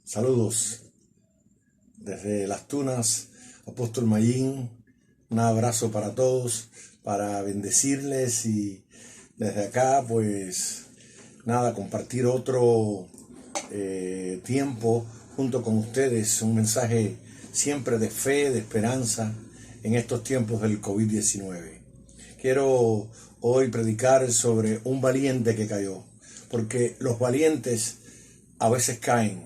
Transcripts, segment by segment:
Saludos desde Las Tunas, Apóstol Mayín. Un abrazo para todos, para bendecirles y desde acá, pues nada, compartir otro tiempo junto con ustedes. Un mensaje siempre de fe, de esperanza en estos tiempos del COVID-19. Quiero hoy predicar sobre un valiente que cayó, porque los valientes a veces caen.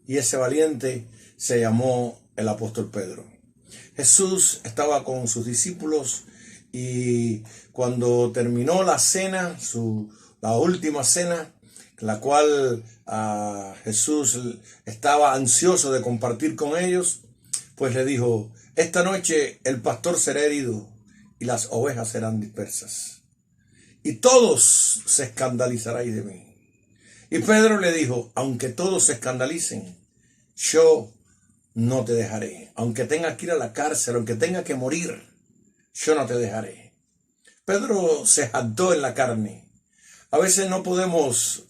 Y ese valiente se llamó el apóstol Pedro. Jesús estaba con sus discípulos y cuando terminó la cena, la última cena, la cual Jesús estaba ansioso de compartir con ellos, pues le dijo: esta noche el pastor será herido y las ovejas serán dispersas. Y todos se escandalizaréis de mí. Y Pedro le dijo: aunque todos se escandalicen, yo no te dejaré. Aunque tengas que ir a la cárcel, aunque tengas que morir, yo no te dejaré. Pedro se jactó en la carne. A veces no podemos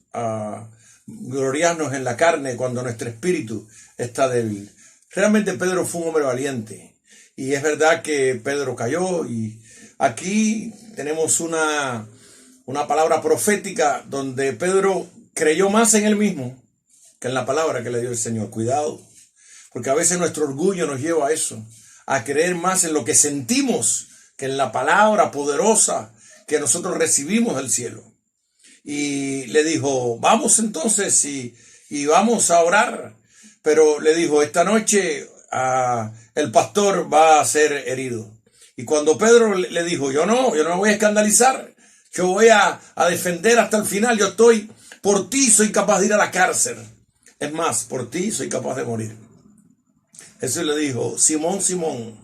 gloriarnos en la carne cuando nuestro espíritu está débil. Realmente Pedro fue un hombre valiente. Y es verdad que Pedro cayó. Y aquí tenemos una palabra profética donde Pedro creyó más en él mismo que en la palabra que le dio el Señor. Cuidado, porque a veces nuestro orgullo nos lleva a eso, a creer más en lo que sentimos que en la palabra poderosa que nosotros recibimos del cielo. Y le dijo: vamos entonces y vamos a orar. Pero le dijo: esta noche el pastor va a ser herido. Y cuando Pedro le dijo: yo no me voy a escandalizar, yo voy a defender hasta el final, yo estoy por ti, soy capaz de ir a la cárcel. Es más, por ti soy capaz de morir. Jesús le dijo: Simón, Simón.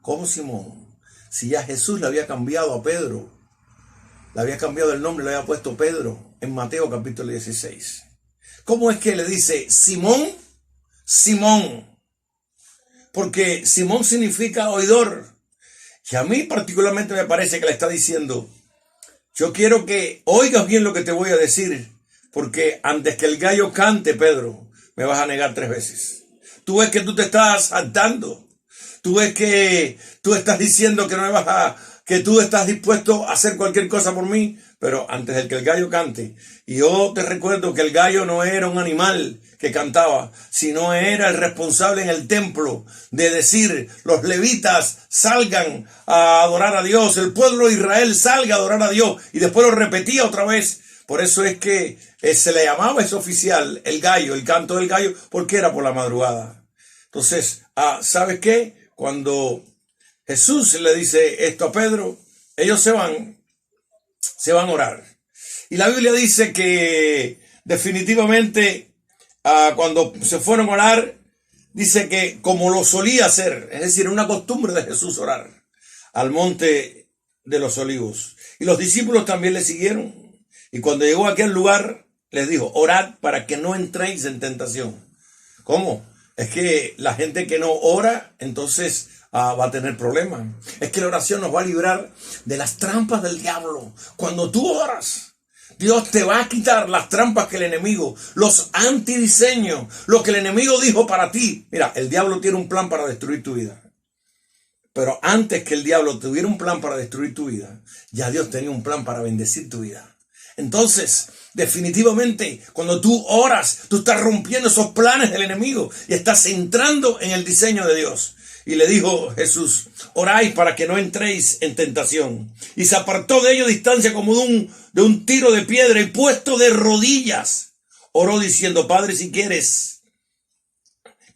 ¿Cómo Simón? Si ya Jesús le había cambiado a Pedro, le había cambiado el nombre, le había puesto Pedro en Mateo capítulo 16. ¿Cómo es que le dice Simón? Simón. Porque Simón significa oidor. Y a mí particularmente me parece que le está diciendo: yo quiero que oigas bien lo que te voy a decir, porque antes que el gallo cante, Pedro, me vas a negar 3 veces. Tú ves que tú te estás saltando. Tú ves que tú estás diciendo que no me vas que tú estás dispuesto a hacer cualquier cosa por mí, pero antes de que el gallo cante. Y yo te recuerdo que el gallo no era un animal que cantaba, sino era el responsable en el templo de decir: los levitas salgan a adorar a Dios, el pueblo de Israel salga a adorar a Dios, y después lo repetía otra vez. Por eso es que se le llamaba ese oficial el gallo, el canto del gallo, porque era por la madrugada. Entonces, ¿sabes qué? Cuando Jesús le dice esto a Pedro, ellos se van a orar. Y la Biblia dice que definitivamente cuando se fueron a orar, dice que como lo solía hacer, es decir, una costumbre de Jesús orar, al monte de los olivos. Y los discípulos también le siguieron. Y cuando llegó a aquel lugar, les dijo: orad para que no entréis en tentación. ¿Cómo? Es que la gente que no ora, entonces va a tener problemas. Es que la oración nos va a librar de las trampas del diablo. Cuando tú oras, Dios te va a quitar las trampas que el enemigo, los antidiseños, lo que el enemigo dijo para ti. Mira, el diablo tiene un plan para destruir tu vida. Pero antes que el diablo tuviera un plan para destruir tu vida, ya Dios tenía un plan para bendecir tu vida. Entonces, definitivamente, cuando tú oras, tú estás rompiendo esos planes del enemigo y estás entrando en el diseño de Dios. Y le dijo Jesús: oráis para que no entréis en tentación. Y se apartó de ellos distancia como de un tiro de piedra, y puesto de rodillas, oró diciendo: Padre, si quieres,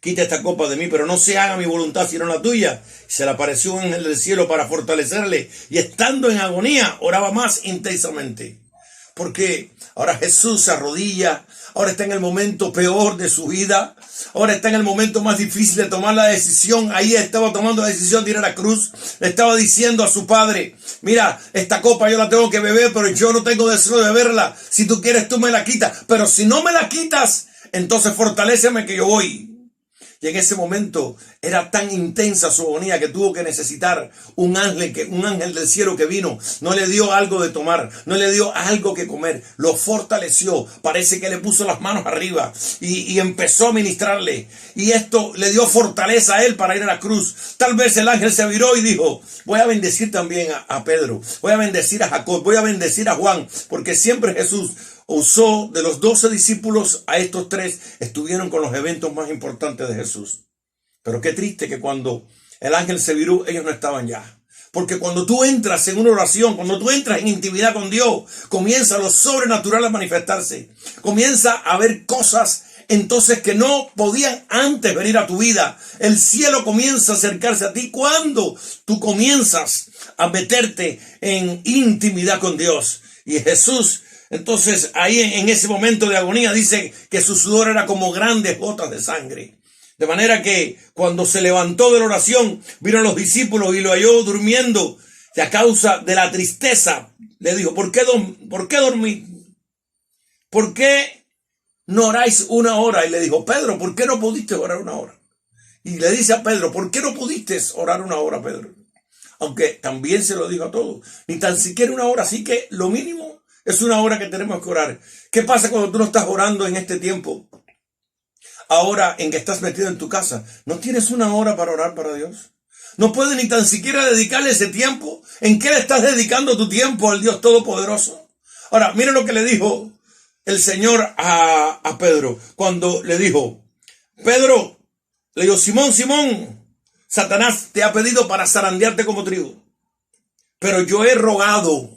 quita esta copa de mí, pero no se haga mi voluntad sino la tuya. Y se le apareció un ángel del cielo para fortalecerle, y estando en agonía, oraba más intensamente. Porque ahora Jesús se arrodilla, ahora está en el momento peor de su vida, ahora está en el momento más difícil de tomar la decisión. Ahí estaba tomando la decisión de ir a la cruz. Le estaba diciendo a su padre: mira, esta copa yo la tengo que beber, pero yo no tengo deseo de beberla. Si tú quieres, tú me la quitas, pero si no me la quitas, entonces fortaléceme que yo voy. Y en ese momento era tan intensa su agonía que tuvo que necesitar un ángel del cielo que vino. No le dio algo de tomar, no le dio algo que comer, lo fortaleció. Parece que le puso las manos arriba y empezó a ministrarle. Y esto le dio fortaleza a él para ir a la cruz. Tal vez el ángel se viró y dijo: voy a bendecir también a Pedro, voy a bendecir a Jacob, voy a bendecir a Juan, porque siempre Jesús usó de los 12 discípulos, a estos 3 estuvieron con los eventos más importantes de Jesús. Pero qué triste que cuando el ángel se viró, ellos no estaban ya. Porque cuando tú entras en una oración, cuando tú entras en intimidad con Dios, comienza lo sobrenatural a manifestarse. Comienza a ver cosas entonces que no podían antes venir a tu vida. El cielo comienza a acercarse a ti cuando tú comienzas a meterte en intimidad con Dios. Y Jesús, entonces, ahí en ese momento de agonía, dice que su sudor era como grandes gotas de sangre. De manera que cuando se levantó de la oración, vieron los discípulos y lo halló durmiendo. Y a causa de la tristeza, le dijo: ¿Por qué dormí? ¿Por qué no oráis una hora? Y le dijo: Pedro, ¿por qué no pudiste orar una hora? Y le dice a Pedro: ¿por qué no pudiste orar una hora, Pedro? Aunque también se lo dijo a todos. Ni tan siquiera una hora, así que lo mínimo es una hora que tenemos que orar. ¿Qué pasa cuando tú no estás orando en este tiempo? Ahora en que estás metido en tu casa, ¿no tienes una hora para orar para Dios? ¿No puedes ni tan siquiera dedicarle ese tiempo? ¿En qué le estás dedicando tu tiempo al Dios Todopoderoso? Ahora, mire lo que le dijo el Señor a Pedro. Cuando le dijo: Pedro, le dijo: Simón, Simón, Satanás te ha pedido para zarandearte como trigo. Pero yo he rogado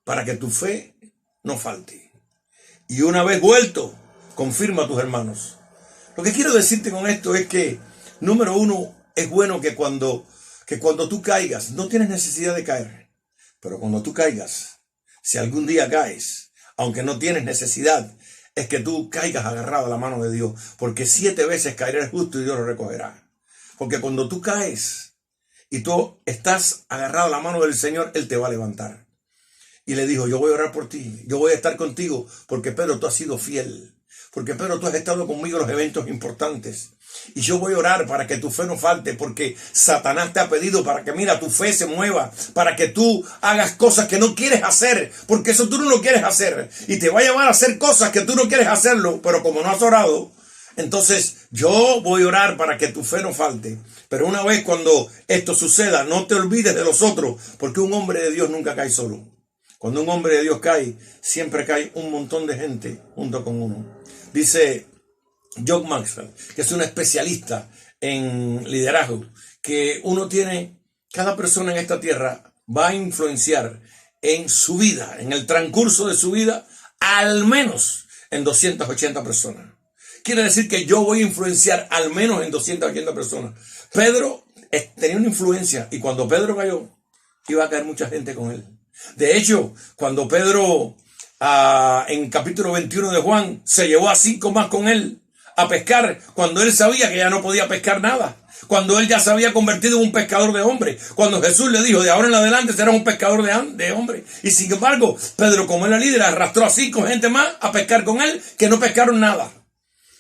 para que tu fe no falte. Y una vez vuelto, confirma a tus hermanos. Lo que quiero decirte con esto es que, número uno, es bueno que cuando tú caigas, no tienes necesidad de caer. Pero cuando tú caigas, si algún día caes, aunque no tienes necesidad, es que tú caigas agarrado a la mano de Dios. Porque 7 veces caerá el justo y Dios lo recogerá. Porque cuando tú caes y tú estás agarrado a la mano del Señor, Él te va a levantar. Y le dijo: yo voy a orar por ti, yo voy a estar contigo, porque Pedro, tú has sido fiel, porque Pedro, tú has estado conmigo en los eventos importantes, y yo voy a orar para que tu fe no falte, porque Satanás te ha pedido para que, mira, tu fe se mueva, para que tú hagas cosas que no quieres hacer, porque eso tú no lo quieres hacer, y te va a llevar a hacer cosas que tú no quieres hacerlo, pero como no has orado, entonces yo voy a orar para que tu fe no falte. Pero una vez cuando esto suceda, no te olvides de los otros, porque un hombre de Dios nunca cae solo. Cuando un hombre de Dios cae, siempre cae un montón de gente junto con uno. Dice John Maxwell, que es un especialista en liderazgo, que cada persona en esta tierra va a influenciar en su vida, en el transcurso de su vida, al menos en 280 personas. Quiere decir que yo voy a influenciar al menos en 280 personas. Pedro tenía una influencia, y cuando Pedro cayó, iba a caer mucha gente con él. De hecho, cuando Pedro, en capítulo 21 de Juan, se llevó a 5 más con él a pescar, cuando él sabía que ya no podía pescar nada, cuando él ya se había convertido en un pescador de hombres, cuando Jesús le dijo: de ahora en adelante serás un pescador de hombres. Y sin embargo, Pedro, como era líder, arrastró a 5 gente más a pescar con él, que no pescaron nada.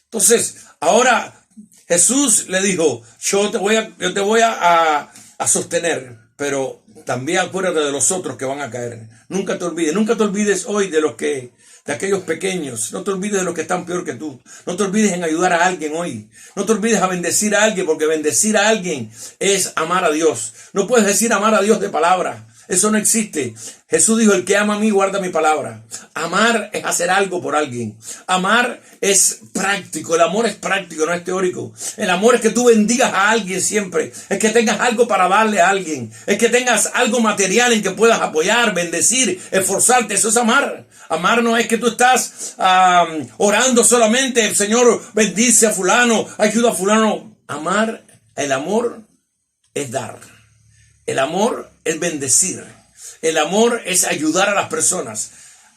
Entonces, ahora Jesús le dijo: yo te voy a sostener, pero también acuérdate de los otros que van a caer. Nunca te olvides hoy de aquellos pequeños. No te olvides de los que están peor que tú. No te olvides en ayudar a alguien hoy. No te olvides a bendecir a alguien, porque bendecir a alguien es amar a Dios. No puedes decir amar a Dios de palabra. Eso no existe. Jesús dijo: el que ama a mí guarda mi palabra. Amar es hacer algo por alguien. Amar es práctico. El amor es práctico, no es teórico. El amor es que tú bendigas a alguien siempre. Es que tengas algo para darle a alguien. Es que tengas algo material en que puedas apoyar, bendecir, esforzarte. Eso es amar. Amar no es que tú estás orando solamente: Señor, bendice a fulano, ayuda a fulano. Amar, el amor es dar. El amor es bendecir. El amor es ayudar a las personas.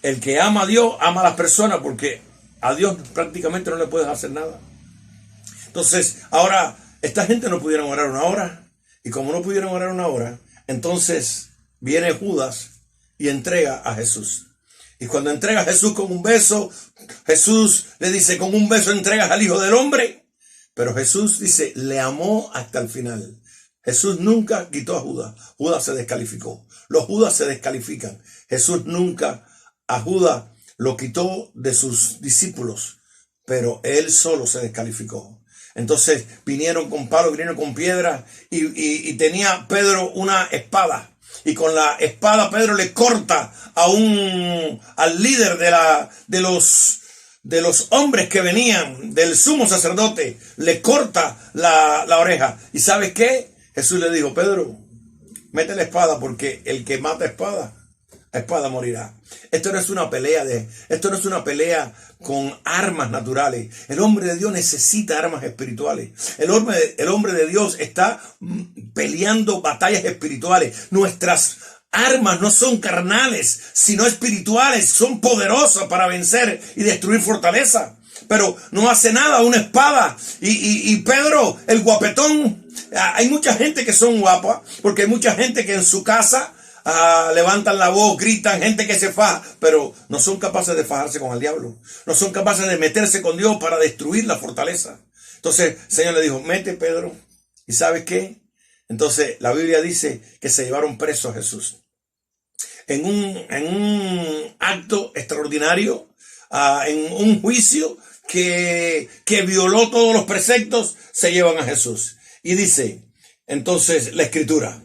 El que ama a Dios, ama a las personas, porque a Dios prácticamente no le puedes hacer nada. Entonces, ahora, esta gente no pudieron orar una hora. Y como no pudieron orar una hora, entonces viene Judas y entrega a Jesús. Y cuando entrega a Jesús con un beso, Jesús le dice: con un beso entregas al Hijo del Hombre. Pero Jesús dice, le amó hasta el final. Jesús nunca quitó a Judas. Judas se descalificó. Los Judas se descalifican. Jesús nunca a Judas lo quitó de sus discípulos, pero él solo se descalificó. Entonces vinieron con palos, vinieron con piedras y tenía Pedro una espada. Y con la espada Pedro le corta al líder de los hombres que venían, del sumo sacerdote, le corta la oreja. ¿Y sabes qué? Jesús le dijo, Pedro, mete la espada porque el que mata a espada morirá. Esto no es una pelea con armas naturales. El hombre de Dios necesita armas espirituales. El hombre de Dios está peleando batallas espirituales. Nuestras armas no son carnales, sino espirituales. Son poderosas para vencer y destruir fortaleza. Pero no hace nada una espada. Y Pedro, el guapetón, hay mucha gente que son guapas, porque hay mucha gente que en su casa levantan la voz, gritan, gente que se faja, pero no son capaces de fajarse con el diablo. No son capaces de meterse con Dios para destruir la fortaleza. Entonces el Señor le dijo, mete Pedro. ¿Y sabes qué? Entonces la Biblia dice que se llevaron preso a Jesús. En un acto extraordinario, en un juicio que violó todos los preceptos, se llevan a Jesús. Y dice, entonces la Escritura,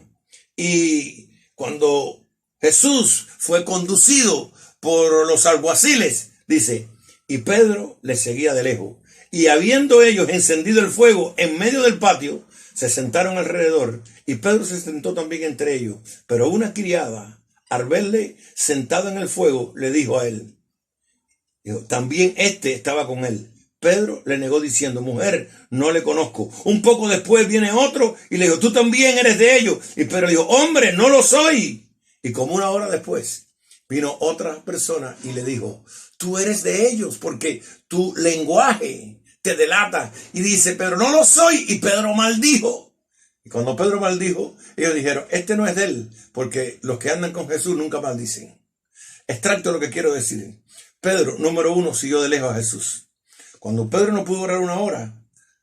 y cuando Jesús fue conducido por los alguaciles, dice, y Pedro le seguía de lejos. Y habiendo ellos encendido el fuego en medio del patio, se sentaron alrededor, y Pedro se sentó también entre ellos. Pero una criada, al verle sentado en el fuego, le dijo a él, también estaba con él. Pedro le negó diciendo, mujer, no le conozco. Un poco después viene otro y le dijo, tú también eres de ellos. Y Pedro dijo, hombre, no lo soy. Y como una hora después vino otra persona y le dijo, tú eres de ellos porque tu lenguaje te delata. Y dice Pedro, no lo soy. Y Pedro maldijo. Y cuando Pedro maldijo, ellos dijeron, este no es de él, porque los que andan con Jesús nunca maldicen. Extracto de lo que quiero decir. Pedro, número 1, siguió de lejos a Jesús. Cuando Pedro no pudo orar una hora,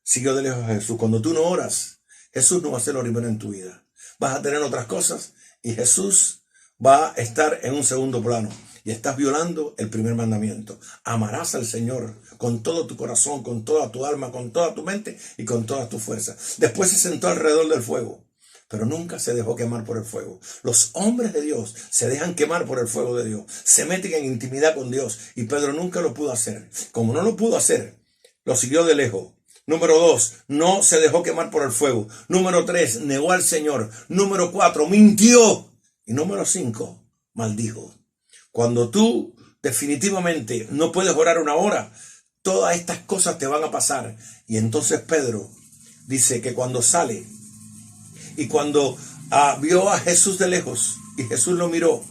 siguió de lejos a Jesús. Cuando tú no oras, Jesús no va a ser lo primero en tu vida. Vas a tener otras cosas y Jesús va a estar en un segundo plano. Y estás violando el primer mandamiento. Amarás al Señor con todo tu corazón, con toda tu alma, con toda tu mente y con toda tu fuerza. Después se sentó alrededor del fuego, pero nunca se dejó quemar por el fuego. Los hombres de Dios se dejan quemar por el fuego de Dios. Se meten en intimidad con Dios. Y Pedro nunca lo pudo hacer. Como no lo pudo hacer, lo siguió de lejos. Número 2, no se dejó quemar por el fuego. Número 3, negó al Señor. Número 4, mintió. Y número 5, maldijo. Cuando tú definitivamente no puedes orar una hora, todas estas cosas te van a pasar. Y entonces Pedro dice que cuando sale y cuando vio a Jesús de lejos y Jesús lo miró,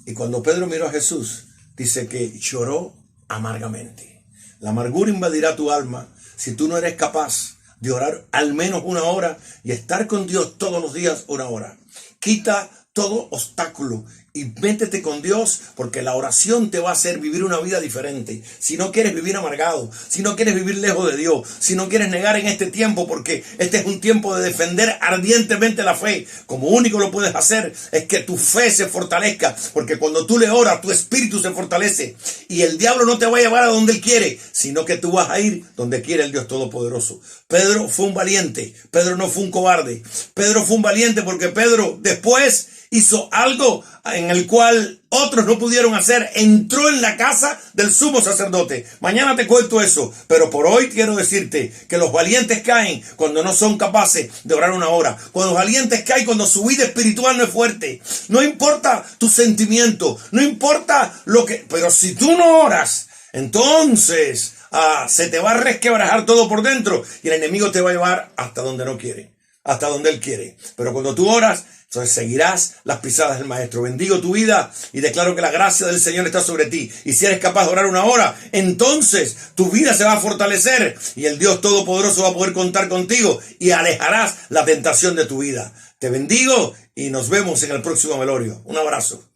y cuando Pedro miró a Jesús, dice que lloró amargamente. La amargura invadirá tu alma si tú no eres capaz de orar al menos una hora y estar con Dios todos los días una hora. Quita todo obstáculo y métete con Dios, porque la oración te va a hacer vivir una vida diferente. Si no quieres vivir amargado, si no quieres vivir lejos de Dios, si no quieres negar en este tiempo, porque este es un tiempo de defender ardientemente la fe, como único lo puedes hacer es que tu fe se fortalezca, porque cuando tú le oras, tu espíritu se fortalece y el diablo no te va a llevar a donde él quiere, sino que tú vas a ir donde quiere el Dios Todopoderoso. Pedro fue un valiente, Pedro no fue un cobarde. Pedro fue un valiente porque Pedro después hizo algo en el cual otros no pudieron hacer. Entró en la casa del sumo sacerdote. Mañana te cuento eso, pero por hoy quiero decirte que los valientes caen cuando no son capaces de orar una hora. Cuando los valientes caen cuando su vida espiritual no es fuerte. No importa tu sentimiento, no importa lo que... Pero si tú no oras, entonces se te va a resquebrajar todo por dentro y el enemigo te va a llevar hasta donde no quiere, hasta donde él quiere. Pero cuando tú oras, entonces seguirás las pisadas del Maestro. Bendigo tu vida y declaro que la gracia del Señor está sobre ti. Y si eres capaz de orar una hora, entonces tu vida se va a fortalecer y el Dios Todopoderoso va a poder contar contigo y alejarás la tentación de tu vida. Te bendigo y nos vemos en el próximo velorio. Un abrazo.